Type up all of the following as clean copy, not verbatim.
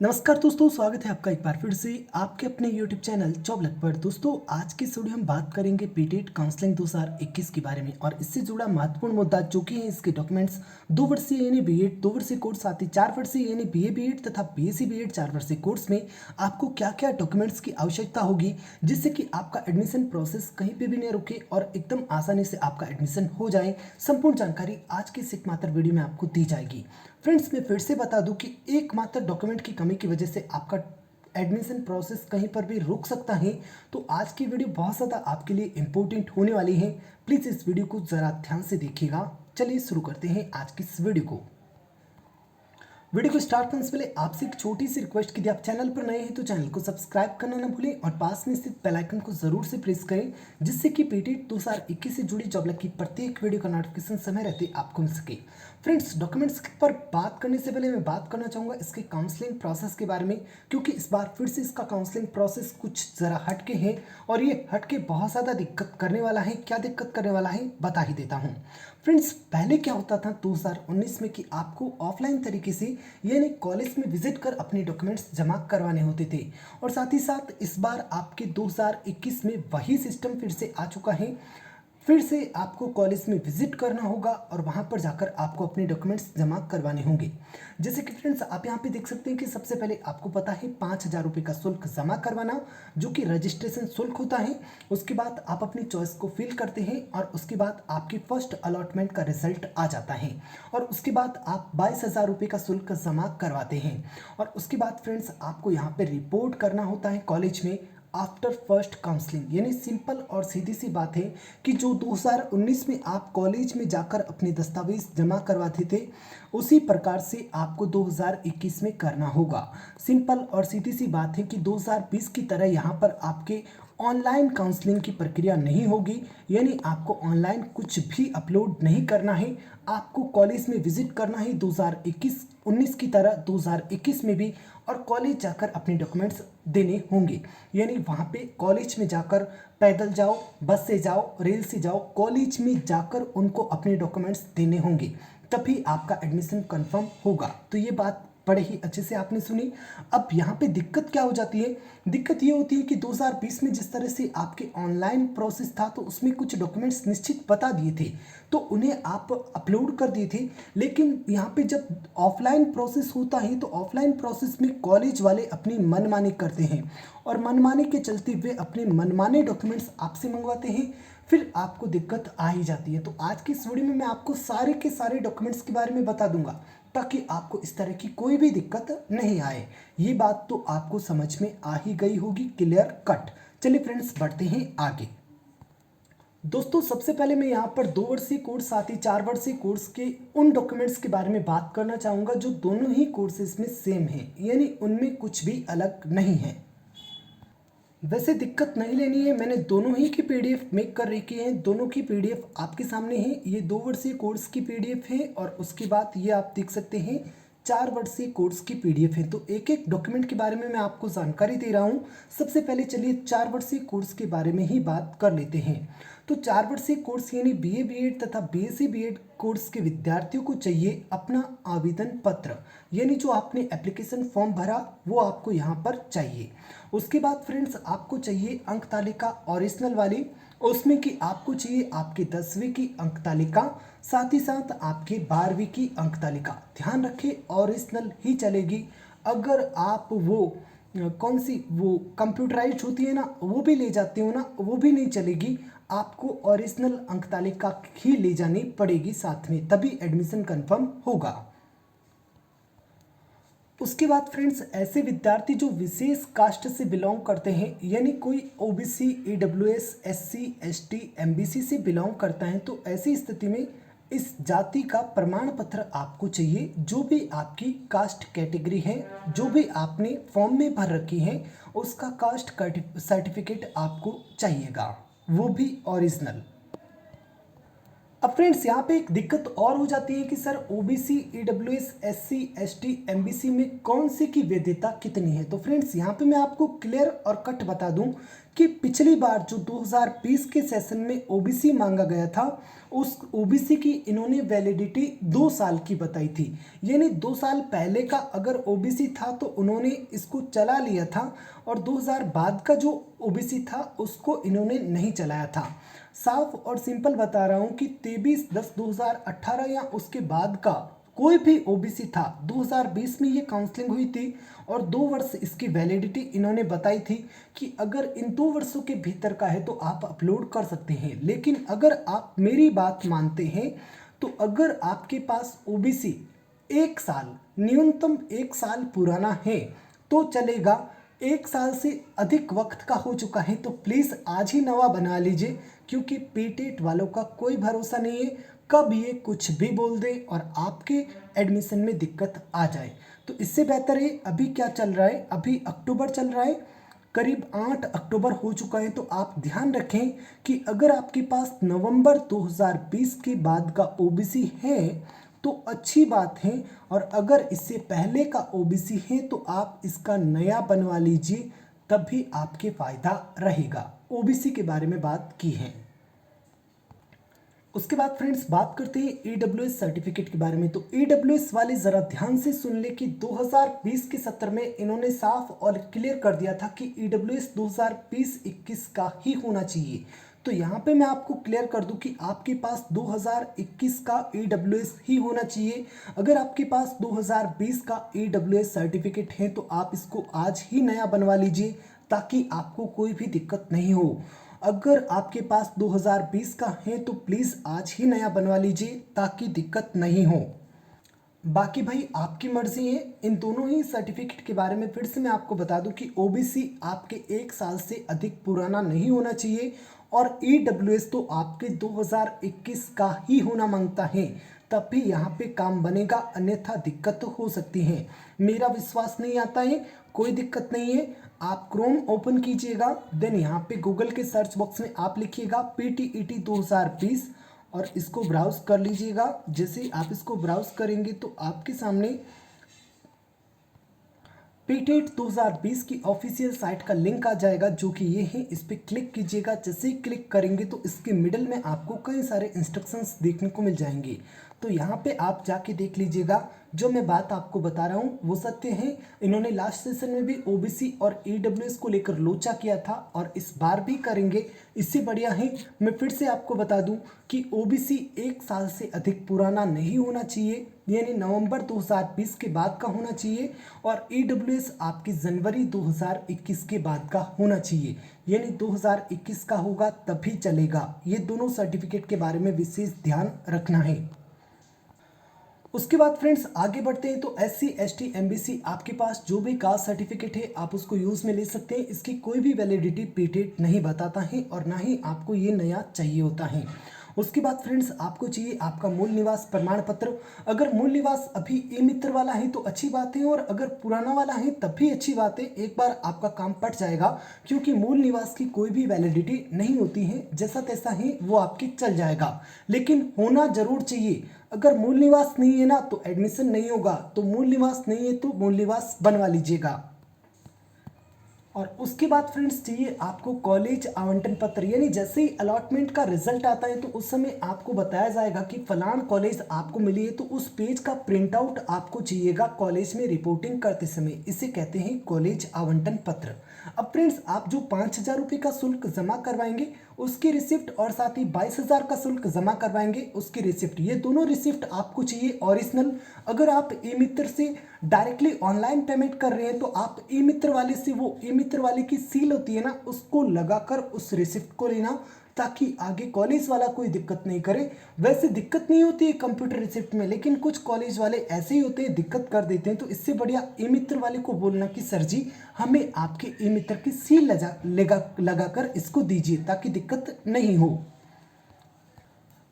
नमस्कार दोस्तों, स्वागत है आपका एक बार फिर से आपके अपने YouTube चैनल जॉब लक पर। दोस्तों, आज की इस वीडियो हम बात करेंगे बीटेट काउंसलिंग 2021 के बारे में और इससे जुड़ा महत्वपूर्ण मुद्दा जो कि है इसके डॉक्यूमेंट्स 2 वर्षीय यानी बीएड 2 वर्षीय कोर्स, साथ ही 4 वर्षीय यानी बीए बीएड तथा बीएससी बीएड 4 वर्षीय कोर्स में आपको क्या क्या डॉक्यूमेंट्स की आवश्यकता होगी जिससे कि आपका एडमिशन प्रोसेस कहीं पर भी नहीं रुके और एकदम आसानी से आपका एडमिशन हो जाए। संपूर्ण जानकारी आज की इस एकमात्र वीडियो में आपको दी जाएगी। फ्रेंड्स, मैं फिर से बता दूं कि एकमात्र डॉक्यूमेंट की कमी की वजह से आपका एडमिशन प्रोसेस कहीं पर भी रुक सकता है। तो आज की वीडियो बहुत ज़्यादा आपके लिए इम्पोर्टेंट होने वाली है। प्लीज़ इस वीडियो को ज़रा ध्यान से देखिएगा। चलिए शुरू करते हैं आज की इस वीडियो को। वीडियो को स्टार्ट करने से पहले आपसे एक छोटी सी रिक्वेस्ट कि यदि आप चैनल पर नए हैं तो चैनल को सब्सक्राइब करना ना भूलें और पास में स्थित बेल आइकन को जरूर से प्रेस करें जिससे कि बीटेट 2021 से जुड़ी जॉब लक की प्रत्येक वीडियो का नोटिफिकेशन समय रहते आपको मिल सके। फ्रेंड्स, डॉक्यूमेंट्स पर बात करने से पहले मैं बात करना चाहूँगा इसके काउंसलिंग प्रोसेस के बारे में, क्योंकि इस बार फिर से इसका काउंसलिंग प्रोसेस कुछ ज़रा हटके है और ये हटके बहुत ज़्यादा दिक्कत करने वाला है। क्या दिक्कत करने वाला है बता ही देता हूँ। फ्रेंड्स, पहले क्या होता था 2019 में कि आपको ऑफलाइन तरीके से यानी कॉलेज में विजिट कर अपने डॉक्यूमेंट्स जमा करवाने होते थे और साथ ही साथ इस बार आपके 2021 में वही सिस्टम फिर से आ चुका है। फिर से आपको कॉलेज में विजिट करना होगा और वहाँ पर जाकर आपको अपने डॉक्यूमेंट्स जमा करवाने होंगे। जैसे कि फ्रेंड्स, आप यहाँ पे देख सकते हैं कि सबसे पहले आपको पता है 5,000 रुपये का शुल्क जमा करवाना, जो कि रजिस्ट्रेशन शुल्क होता है। उसके बाद आप अपनी चॉइस को फिल करते हैं और उसके बाद आपकी फर्स्ट अलॉटमेंट का रिजल्ट आ जाता है और उसके बाद आप 22,000 रुपये का शुल्क जमा करवाते हैं और उसके बाद फ्रेंड्स आपको यहाँ पे रिपोर्ट करना होता है कॉलेज में आफ्टर फर्स्ट काउंसलिंग। यानी सिंपल और सीधी सी बात है कि जो 2019 में आप कॉलेज में जाकर अपने दस्तावेज जमा करवाते थे उसी प्रकार से आपको 2021 में करना होगा। सिंपल और सीधी सी बात है कि 2020 की तरह यहाँ पर आपके ऑनलाइन काउंसलिंग की प्रक्रिया नहीं होगी। यानी आपको ऑनलाइन कुछ भी अपलोड नहीं करना है, आपको कॉलेज में विजिट करना है 2021-19 की तरह 2021 में भी और कॉलेज जाकर अपने डॉक्यूमेंट्स देने होंगे। यानी वहाँ पे कॉलेज में जाकर पैदल जाओ, बस से जाओ, रेल से जाओ, कॉलेज में जाकर उनको अपने डॉक्यूमेंट्स देने होंगे, तभी आपका एडमिशन कंफर्म होगा। तो ये बात बड़े ही अच्छे से आपने सुनी। अब यहाँ पे दिक्कत क्या हो जाती है? दिक्कत ये होती है कि 2020 में जिस तरह से आपके ऑनलाइन प्रोसेस था तो उसमें कुछ डॉक्यूमेंट्स निश्चित बता दिए थे तो उन्हें आप अपलोड कर दिए थे, लेकिन यहाँ पे जब ऑफलाइन प्रोसेस होता है तो ऑफलाइन प्रोसेस में कॉलेज वाले अपनी मनमानी करते हैं और मनमानी के चलते वे अपने मनमाने डॉक्यूमेंट्स आपसे मंगवाते हैं, फिर आपको दिक्कत आ ही जाती है। तो आज की इस वीडियो में मैं आपको सारे के सारे डॉक्यूमेंट्स के बारे में बता दूंगा ताकि आपको इस तरह की कोई भी दिक्कत नहीं आए। ये बात तो आपको समझ में आ ही गई होगी, क्लियर कट। चलिए फ्रेंड्स, बढ़ते हैं आगे। दोस्तों, सबसे पहले मैं यहाँ पर 2 वर्षीय कोर्स साथ ही 4 वर्षीय कोर्स के उन डॉक्यूमेंट्स के बारे में बात करना चाहूँगा जो दोनों ही कोर्सेज में सेम है, यानी उनमें कुछ भी अलग नहीं है। वैसे दिक्कत नहीं लेनी है, मैंने दोनों ही की पीडीएफ मेक कर रखी है। दोनों की पीडीएफ आपके सामने है। ये 2 वर्षीय कोर्स की पीडीएफ है और उसके बाद ये आप देख सकते हैं 4 वर्षीय कोर्स की पीडीएफ है। तो एक एक डॉक्यूमेंट के बारे में मैं आपको जानकारी दे रहा हूँ। सबसे पहले चलिए 4 वर्षीय कोर्स के बारे में ही बात कर लेते हैं। तो 4 वर्षीय कोर्स यानी बीए बीएड तथा बीएससी बीएड कोर्स के विद्यार्थियों को चाहिए अपना आवेदन पत्र, यानी जो आपने एप्लीकेशन फॉर्म भरा वो आपको यहाँ पर चाहिए। उसके बाद फ्रेंड्स आपको चाहिए अंक तालिका ओरिजिनल वाली, उसमें कि आपको चाहिए आपके 10वीं की अंक तालिका, साथ ही साथ आपके 12वीं की अंक तालिका। ध्यान रखें ओरिजिनल ही चलेगी। अगर आप वो कौन सी वो कंप्यूटराइज होती है ना वो भी ले जाते हो ना, वो भी नहीं चलेगी। आपको ओरिजिनल अंक तालिका ही ले जानी पड़ेगी साथ में, तभी एडमिशन कंफर्म होगा। उसके बाद फ्रेंड्स ऐसे विद्यार्थी जो विशेष कास्ट से बिलोंग करते हैं, यानी कोई OBC, EWS, SC, ST, MBC से बिलोंग करता है, तो ऐसी स्थिति में इस जाति का प्रमाण पत्र आपको चाहिए। जो भी आपकी कास्ट कैटेगरी है, जो भी आपने फॉर्म में भर रखी है, उसका कास्ट सर्टिफिकेट आपको चाहिएगा, वो भी ओरिजिनल। अब फ्रेंड्स यहाँ पे एक दिक्कत और हो जाती है कि sir OBC, EWS, SC, ST, MBC में कौन सी की वैधता कितनी है। तो फ्रेंड्स यहाँ पे मैं आपको क्लियर और कट बता दूं, कि पिछली बार जो 2020 के सेशन में ओबीसी मांगा गया था, उस ओबीसी की इन्होंने वैलिडिटी 2 साल की बताई थी। यानी 2 साल पहले का अगर ओबीसी था तो उन्होंने इसको चला लिया था, और 2000 बाद का जो ओबीसी था उसको इन्होंने नहीं चलाया था। साफ और सिंपल बता रहा हूँ कि 23/10/2018 या उसके बाद का कोई भी ओबीसी था, 2020 में ये काउंसलिंग हुई थी और 2 वर्ष इसकी वैलिडिटी इन्होंने बताई थी कि अगर इन 2 वर्षों के भीतर का है तो आप अपलोड कर सकते हैं। लेकिन अगर आप मेरी बात मानते हैं तो अगर आपके पास ओबीसी 1 साल, न्यूनतम 1 साल पुराना है तो चलेगा। 1 साल से अधिक वक्त का हो चुका है तो प्लीज़ आज ही नवा बना लीजिए, क्योंकि पीटेट वालों का कोई भरोसा नहीं है, कब ये कुछ भी बोल दे और आपके एडमिशन में दिक्कत आ जाए। तो इससे बेहतर है, अभी क्या चल रहा है, अभी अक्टूबर चल रहा है, करीब 8 अक्टूबर हो चुका है। तो आप ध्यान रखें कि अगर आपके पास नवंबर 2020 के बाद का ओबीसी है तो अच्छी बात है, और अगर इससे पहले का ओबीसी है तो आप इसका नया बनवा लीजिए, तब भी आपके फ़ायदा रहेगा। ओबीसी के बारे में बात की है। उसके बाद फ्रेंड्स बात करते हैं ईडब्ल्यूएस सर्टिफिकेट के बारे में। तो ईडब्ल्यूएस वाले ज़रा ध्यान से सुन ले कि 2020 के सत्र में इन्होंने साफ और क्लियर कर दिया था कि ईडब्ल्यूएस 2020-21 का ही होना चाहिए। तो यहाँ पे मैं आपको क्लियर कर दूं कि आपके पास 2021 का ईडब्ल्यूएस ही होना चाहिए। अगर आपके पास 2020 का ईडब्ल्यूएस सर्टिफिकेट है तो आप इसको आज ही नया बनवा लीजिए, ताकि आपको कोई भी दिक्कत नहीं हो। अगर आपके पास 2020 का है तो प्लीज़ आज ही नया बनवा लीजिए, ताकि दिक्कत नहीं हो। बाकी भाई आपकी मर्जी है। इन दोनों ही सर्टिफिकेट के बारे में फिर से मैं आपको बता दूं कि ओबीसी आपके 1 साल से अधिक पुराना नहीं होना चाहिए, और ईडब्ल्यूएस तो आपके 2021 का ही होना मांगता है, तब भी यहाँ पे काम बनेगा, अन्यथा दिक्कत हो सकती है। मेरा विश्वास नहीं आता है, कोई दिक्कत नहीं है। आप क्रोम ओपन कीजिएगा, देन यहाँ पे गूगल के सर्च बॉक्स में आप लिखिएगा PTET 2020 और इसको ब्राउज कर लीजिएगा। जैसे ही आप इसको ब्राउज करेंगे तो आपके सामने पीटेट 2020 की ऑफिशियल साइट का लिंक आ जाएगा, जो कि ये है। इस पर क्लिक कीजिएगा। जैसे ही क्लिक करेंगे तो इसके मिडल में आपको कई सारे इंस्ट्रक्शंस देखने को मिल जाएंगे। तो यहाँ पे आप जाके देख लीजिएगा, जो मैं बात आपको बता रहा हूँ वो सत्य है। इन्होंने लास्ट सेशन में भी ओबीसी और ईडब्ल्यूएस को लेकर लोचा किया था और इस बार भी करेंगे। इससे बढ़िया है, मैं फिर से आपको बता दूं कि ओबीसी 1 साल से अधिक पुराना नहीं होना चाहिए, यानी नवंबर 2020 के बाद का होना चाहिए, और ईडब्ल्यूएस आपकी जनवरी 2021 के बाद का होना चाहिए, यानी 2021 का होगा तभी चलेगा। ये दोनों सर्टिफिकेट के बारे में विशेष ध्यान रखना है। उसके बाद फ्रेंड्स आगे बढ़ते हैं। तो SC ST MBC आपके पास जो भी कास्ट सर्टिफिकेट है आप उसको यूज़ में ले सकते हैं। इसकी कोई भी वैलिडिटी पीटेट नहीं बताता है और ना ही आपको ये नया चाहिए होता है। उसके बाद फ्रेंड्स आपको चाहिए आपका मूल निवास प्रमाण पत्र। अगर मूल निवास अभी ई मित्र वाला है तो अच्छी बात है, और अगर पुराना वाला है तब भी अच्छी बात है। एक बार आपका काम पट जाएगा, क्योंकि मूल निवास की कोई भी वैलिडिटी नहीं होती है, जैसा तैसा ही वो आपकी चल जाएगा, लेकिन होना जरूर चाहिए। अगर मूल निवास नहीं है ना तो एडमिशन नहीं होगा, तो मूल निवास नहीं है तो मूल निवास बनवा लीजिएगा। और उसके बाद फ्रेंड्स चाहिए आपको कॉलेज आवंटन पत्र, यानी जैसे ही अलॉटमेंट का रिजल्ट आता है तो उस समय आपको बताया जाएगा कि फलान कॉलेज आपको मिली है, तो उस पेज का प्रिंट आउट आपको चाहिएगा कॉलेज में रिपोर्टिंग करते समय। इसे कहते हैं कॉलेज आवंटन पत्र। अब फ्रेंड्स आप जो 5,000 रुपये का शुल्क जमा करवाएंगे उसकी रिसिप्ट, और साथ ही 22,000 का शुल्क जमा करवाएंगे उसकी रिसिप्ट, ये दोनों रिसिप्ट आपको चाहिए ओरिजिनल। अगर आप ई मित्र से डायरेक्टली ऑनलाइन पेमेंट कर रहे हैं तो आप ई मित्र वाले से वो ई मित्र वाले की सील होती है ना, उसको लगाकर उस रिसिप्ट को लेना, ताकि आगे कॉलेज वाला कोई दिक्कत नहीं करे। वैसे दिक्कत नहीं होती है कंप्यूटर रिसिप्ट में, लेकिन कुछ कॉलेज वाले ऐसे ही होते हैं, दिक्कत कर देते हैं। तो इससे बढ़िया ई मित्र वाले को बोलना कि सर जी हमें आपके ई मित्र की सील लगाकर इसको दीजिए, ताकि दिक्कत नहीं हो।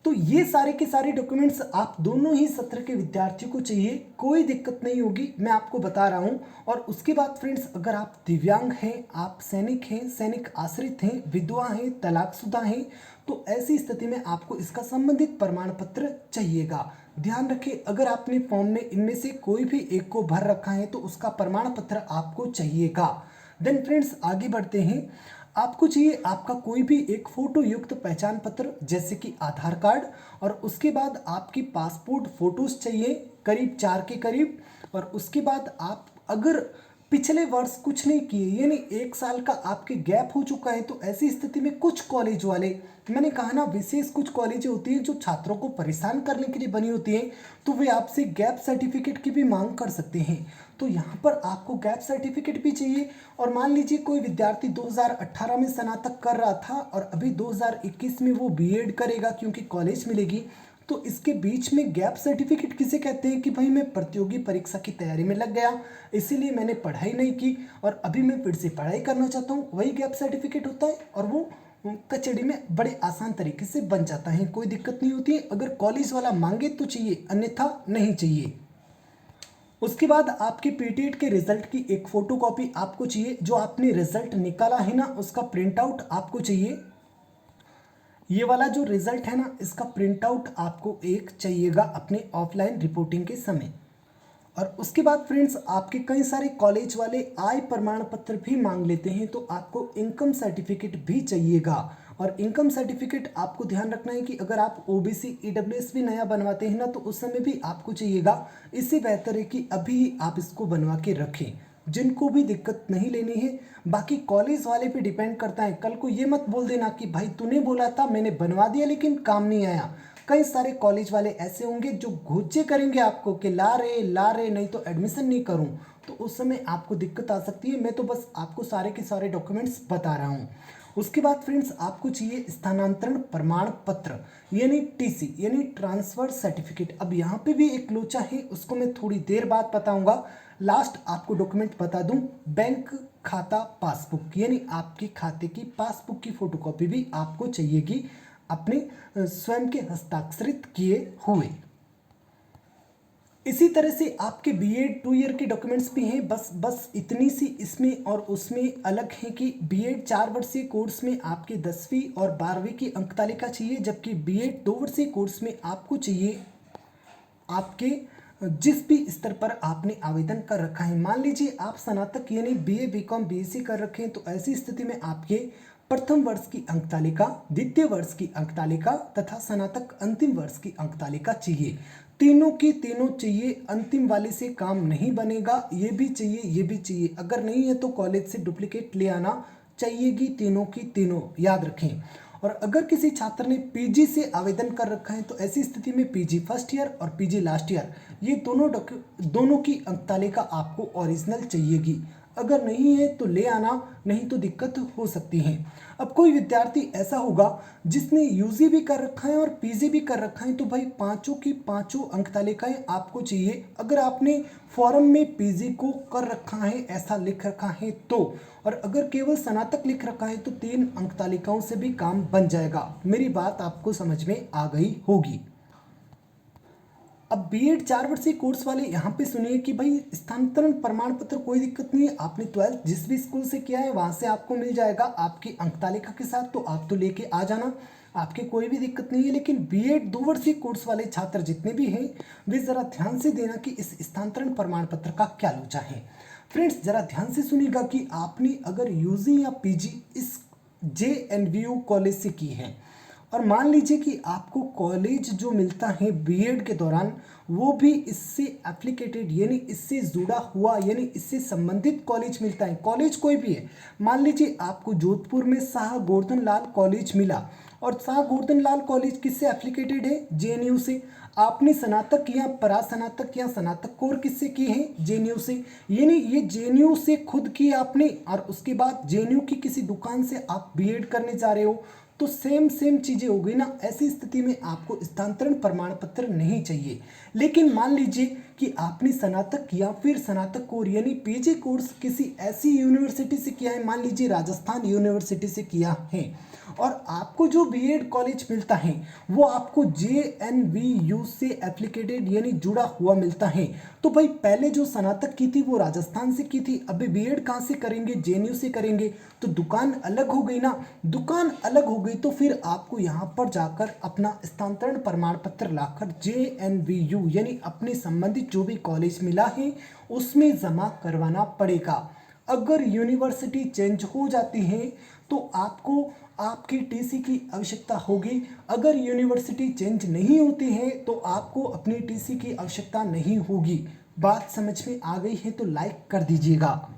तो ये सारे के सारे डॉक्यूमेंट्स आप दोनों ही सत्र के विद्यार्थियों को चाहिए, कोई दिक्कत नहीं होगी, मैं आपको बता रहा हूँ। और उसके बाद फ्रेंड्स अगर आप दिव्यांग हैं, आप सैनिक हैं, सैनिक आश्रित हैं, विधवा हैं, तलाकशुदा हैं, तो ऐसी स्थिति में आपको इसका संबंधित प्रमाण पत्र चाहिएगा। ध्यान रखें, अगर आपने फॉर्म में इनमें से कोई भी एक को भर रखा है तो उसका प्रमाण पत्र आपको चाहिएगा। देन फ्रेंड्स आगे बढ़ते हैं। आपको चाहिए आपका कोई भी एक फोटो युक्त पहचान पत्र जैसे कि आधार कार्ड, और उसके बाद आपकी पासपोर्ट फोटोज चाहिए करीब 4 के करीब। और उसके बाद आप अगर पिछले वर्ष कुछ नहीं किए यानी 1 साल का आपके गैप हो चुका है, तो ऐसी स्थिति में कुछ कॉलेज वाले, मैंने कहा ना विशेष कुछ कॉलेजें होती हैं जो छात्रों को परेशान करने के लिए बनी होती हैं, तो वे आपसे गैप सर्टिफिकेट की भी मांग कर सकते हैं। तो यहाँ पर आपको गैप सर्टिफिकेट भी चाहिए। और मान लीजिए कोई विद्यार्थी 2018 में स्नातक कर रहा था और अभी 2021 में वो बीएड करेगा क्योंकि कॉलेज मिलेगी, तो इसके बीच में गैप सर्टिफिकेट किसे कहते हैं कि भाई मैं प्रतियोगी परीक्षा की तैयारी में लग गया, इसीलिए मैंने पढ़ाई नहीं की और अभी मैं फिर से पढ़ाई करना चाहता हूँ, वही गैप सर्टिफिकेट होता है। और वो कचहरी में बड़े आसान तरीके से बन जाता है, कोई दिक्कत नहीं होती है। अगर कॉलेज वाला मांगे तो चाहिए, अन्यथा नहीं चाहिए। उसके बाद आपके पीटीईटी के रिजल्ट की एक फोटोकॉपी आपको चाहिए। जो आपने रिजल्ट निकाला है ना, उसका प्रिंट आउट आपको चाहिए। ये वाला जो रिजल्ट है ना, इसका प्रिंट आउट आपको एक चाहिएगा अपने ऑफलाइन रिपोर्टिंग के समय। और उसके बाद फ्रेंड्स, आपके कई सारे कॉलेज वाले आय प्रमाण पत्र भी मांग लेते हैं, तो आपको इनकम सर्टिफिकेट भी चाहिएगा। और इनकम सर्टिफिकेट आपको ध्यान रखना है कि अगर आप ओबीसी ईडब्ल्यूएस भी नया बनवाते हैं ना, तो उस समय भी आपको चाहिएगा। इससे बेहतर है कि अभी आप इसको बनवा के रखें, जिनको भी दिक्कत नहीं लेनी है। बाकी कॉलेज वाले पे डिपेंड करता है, कल को ये मत बोल देना कि भाई तूने बोला था मैंने बनवा दिया लेकिन काम नहीं आया। कई सारे कॉलेज वाले ऐसे होंगे जो घोचे करेंगे आपको कि ला रहे नहीं तो एडमिशन नहीं करूं, तो उस समय आपको दिक्कत आ सकती है। मैं तो बस आपको सारे के सारे डॉक्यूमेंट्स बता रहा हूं। उसके बाद फ्रेंड्स, आपको चाहिए स्थानांतरण प्रमाण पत्र यानी टीसी यानी ट्रांसफर सर्टिफिकेट। अब यहाँ पे भी एक लोचा है, उसको मैं थोड़ी देर बाद बताऊंगा। लास्ट आपको डॉक्यूमेंट बता दूं, बैंक खाता पासबुक यानी आपके खाते की पासबुक की फोटोकॉपी भी आपको चाहिएगी अपने स्वयं के हस्ताक्षरित किए हुए। इसी तरह से आपके बीएड 2 ईयर के डॉक्यूमेंट्स भी हैं। बस इतनी सी इसमें और उसमें अलग है कि बीएड 4 वर्षीय कोर्स में आपके 10वीं और 12वीं की अंक तालिका चाहिए, जबकि बीएड 2 वर्षीय कोर्स में आपको चाहिए आपके जिस भी स्तर पर आपने आवेदन कर रखा है। मान लीजिए आप स्नातक यानी बीए बीकॉम बीएससी कर रखे हैं, तो ऐसी स्थिति में आपके प्रथम वर्ष की अंक तालिका, द्वितीय वर्ष की अंक तालिका तथा स्नातक अंतिम वर्ष की अंक तालिका चाहिए। तीनों की तीनों चाहिए, अंतिम वाले से काम नहीं बनेगा। ये भी चाहिए, ये भी चाहिए। अगर नहीं है तो कॉलेज से डुप्लीकेट ले आना चाहिएगी, तीनों की तीनों याद रखें। और अगर किसी छात्र ने पीजी से आवेदन कर रखा है, तो ऐसी स्थिति में पीजी फर्स्ट ईयर और पीजी लास्ट ईयर ये दोनों की अंक तालिका आपको ओरिजिनल चाहिएगी। अगर नहीं है तो ले आना, नहीं तो दिक्कत हो सकती है। अब कोई विद्यार्थी ऐसा होगा जिसने यूजी भी कर रखा है और पीजी भी कर रखा है, तो भाई पांचों की पांचों अंक तालिकाएं आपको चाहिए। अगर आपने फॉर्म में पीजी को कर रखा है ऐसा लिख रखा है तो, और अगर केवल स्नातक लिख रखा है तो 3 अंक तालिकाओं से भी काम बन जाएगा। मेरी बात आपको समझ में आ गई होगी। अब बीएड 4 वर्षीय कोर्स वाले यहाँ पे सुनिए कि भाई स्थानांतरण प्रमाण पत्र कोई दिक्कत नहीं है, आपने 12th जिस भी स्कूल से किया है वहाँ से आपको मिल जाएगा आपकी अंक तालिका के साथ, तो आप तो लेके आ जाना, आपके कोई भी दिक्कत नहीं है। लेकिन बीएड 2 वर्षीय कोर्स वाले छात्र जितने भी हैं वे ज़रा ध्यान से देना कि इस स्थानांतरण प्रमाण पत्र का क्या लोचा है। फ्रेंड्स, ज़रा ध्यान से सुनिएगा कि आपने अगर यूजी या पीजी इस जेएनवीयू कॉलेज से की है और मान लीजिए कि आपको कॉलेज जो मिलता है बीएड के दौरान वो भी इससे एप्लीकेटेड यानी इससे जुड़ा हुआ यानी इससे संबंधित कॉलेज मिलता है, कॉलेज कोई भी है। मान लीजिए आपको जोधपुर में शाह गोवर्धन लाल कॉलेज मिला, और शाह गोवर्धन लाल कॉलेज किससे एप्लीकेटेड है? जेएनयू से। आपने स्नातक या परास्नातक या स्नातक कोर किससे की है? जेएनयू से। यानी ये जेएनयू से खुद की आपने, और उसके बाद जेएनयू की किसी दुकान से आप बीएड करने जा रहे हो, तो सेम चीज़ें हो गई ना। ऐसी स्थिति में आपको स्थानांतरण प्रमाण पत्र नहीं चाहिए। लेकिन मान लीजिए कि आपने स्नातक या फिर स्नातक कोर यानी पीजी कोर्स किसी ऐसी यूनिवर्सिटी से किया है, मान लीजिए राजस्थान यूनिवर्सिटी से किया है, और आपको जो बीएड कॉलेज मिलता है वो आपको जेएनवीयू से एप्लीकेटेड यानी जुड़ा हुआ मिलता है, तो भाई पहले जो स्नातक की थी वो राजस्थान से की थी, अभी बीएड कहाँ से करेंगे? जेएनयू से करेंगे, तो दुकान अलग हो गई ना। दुकान अलग हो गई तो फिर आपको यहाँ पर जाकर अपना स्थानांतरण प्रमाण पत्र लाकर जेएनवीयू यानी अपने संबंधित जो भी कॉलेज मिला है उसमें जमा करवाना पड़ेगा। अगर यूनिवर्सिटी चेंज हो जाती है तो आपको आपकी टीसी की आवश्यकता होगी। अगर यूनिवर्सिटी चेंज नहीं होती है तो आपको अपनी टीसी की आवश्यकता नहीं होगी। बात समझ में आ गई है तो लाइक कर दीजिएगा।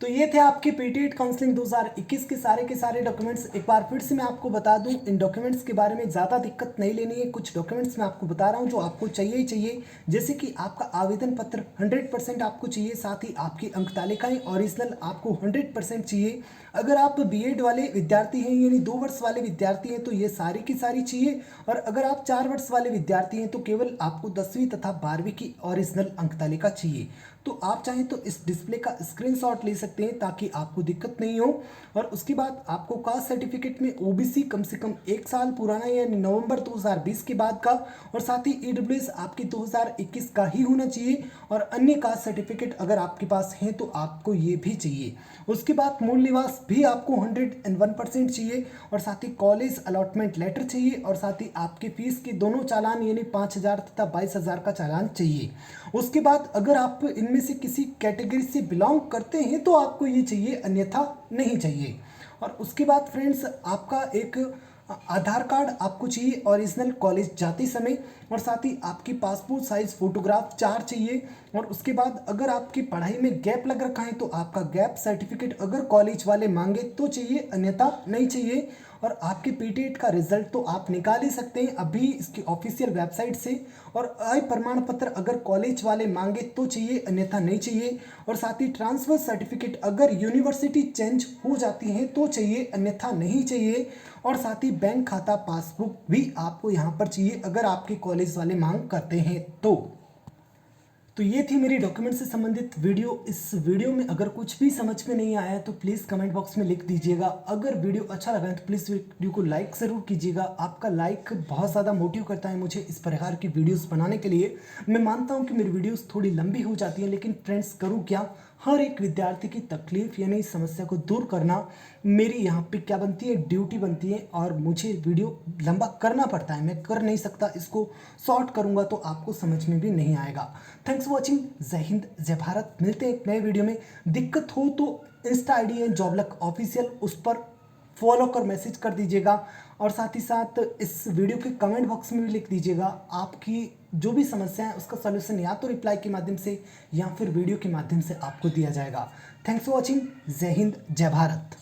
तो ये थे आपके पीटीईटी काउंसलिंग 2021 के सारे डॉक्यूमेंट्स। एक बार फिर से मैं आपको बता दूं, इन डॉक्यूमेंट्स के बारे में ज़्यादा दिक्कत नहीं लेनी है। कुछ डॉक्यूमेंट्स मैं आपको बता रहा हूं जो आपको चाहिए ही चाहिए, जैसे कि आपका आवेदन पत्र 100% आपको चाहिए, साथ ही आपकी अंक तालिकाएं ओरिजिनल आपको 100% चाहिए। अगर आप बीएड वाले विद्यार्थी हैं यानी 2 वर्ष वाले विद्यार्थी हैं तो ये सारी की सारी चाहिए, और अगर आप 4 वर्ष वाले विद्यार्थी हैं तो केवल आपको 10वीं तथा 12वीं की ओरिजिनल अंक तालिका चाहिए। तो आप चाहें तो इस डिस्प्ले का स्क्रीनशॉट ले सकते हैं ताकि आपको दिक्कत नहीं हो। और उसके बाद आपको कास्ट सर्टिफिकेट में ओबीसी कम से कम 1 साल पुराना यानी नवंबर 2020 के बाद का, और साथ ही ईडब्ल्यूएस आपकी 2021 का ही होना चाहिए, और अन्य कास्ट सर्टिफिकेट अगर आपके पास हैं तो आपको ये भी चाहिए। उसके बाद मूल निवास भी आपको 101% चाहिए, और साथ ही कॉलेज अलॉटमेंट लेटर चाहिए, और साथ ही आपके फीस के दोनों चालान यानी 5,000 तथा 22,000 का चालान चाहिए। उसके बाद अगर आप इनमें से किसी कैटेगरी से बिलोंग करते हैं तो आपको ये चाहिए, अन्यथा नहीं चाहिए। और उसके बाद फ्रेंड्स आपका एक आधार कार्ड आपको चाहिए ओरिजिनल कॉलेज जाते समय, और साथ ही आपकी पासपोर्ट साइज फोटोग्राफ 4 चाहिए। और उसके बाद अगर आपकी पढ़ाई में गैप लग रखा है तो आपका गैप सर्टिफिकेट अगर कॉलेज वाले मांगे तो चाहिए, अन्यथा नहीं चाहिए। और आपके पीटीईटी का रिजल्ट तो आप निकाल ही सकते हैं अभी इसकी ऑफिशियल वेबसाइट से, और आय प्रमाण पत्र अगर कॉलेज वाले मांगे तो चाहिए, अन्यथा नहीं चाहिए। और साथ ही ट्रांसफर सर्टिफिकेट अगर यूनिवर्सिटी चेंज हो जाती है तो चाहिए, अन्यथा नहीं चाहिए। और साथ ही बैंक खाता पासबुक भी आपको यहाँ पर चाहिए अगर आपके कॉलेज वाले मांग करते हैं तो ये थी मेरी डॉक्यूमेंट से संबंधित वीडियो। इस वीडियो में अगर कुछ भी समझ में नहीं आया है तो प्लीज़ कमेंट बॉक्स में लिख दीजिएगा। अगर वीडियो अच्छा लगा है तो प्लीज़ वीडियो को लाइक ज़रूर कीजिएगा। आपका लाइक बहुत ज़्यादा मोटिव करता है मुझे इस प्रकार की वीडियोस बनाने के लिए। मैं मानता हूँ कि मेरी वीडियोस थोड़ी लंबी हो जाती हैं, लेकिन फ्रेंड्स करूँ क्या, हर एक विद्यार्थी की तकलीफ यानी समस्या को दूर करना मेरी यहाँ पे क्या बनती है, ड्यूटी बनती है। और मुझे वीडियो लंबा करना पड़ता है, मैं कर नहीं सकता, इसको शॉर्ट करूँगा तो आपको समझ में भी नहीं आएगा। Thanks for watching. जय हिंद जय भारत। मिलते हैं एक नए वीडियो में। दिक्कत हो तो इंस्टा आईडी है जॉबलक ऑफिशियल, उस पर फॉलो कर मैसेज कर दीजिएगा, और साथ ही साथ इस वीडियो के कमेंट बॉक्स में भी लिख दीजिएगा आपकी जो भी समस्या है उसका सलूशन या तो रिप्लाई के माध्यम से या फिर वीडियो के माध्यम से आपको दिया जाएगा। Thanks for watching. जय हिंद जय भारत।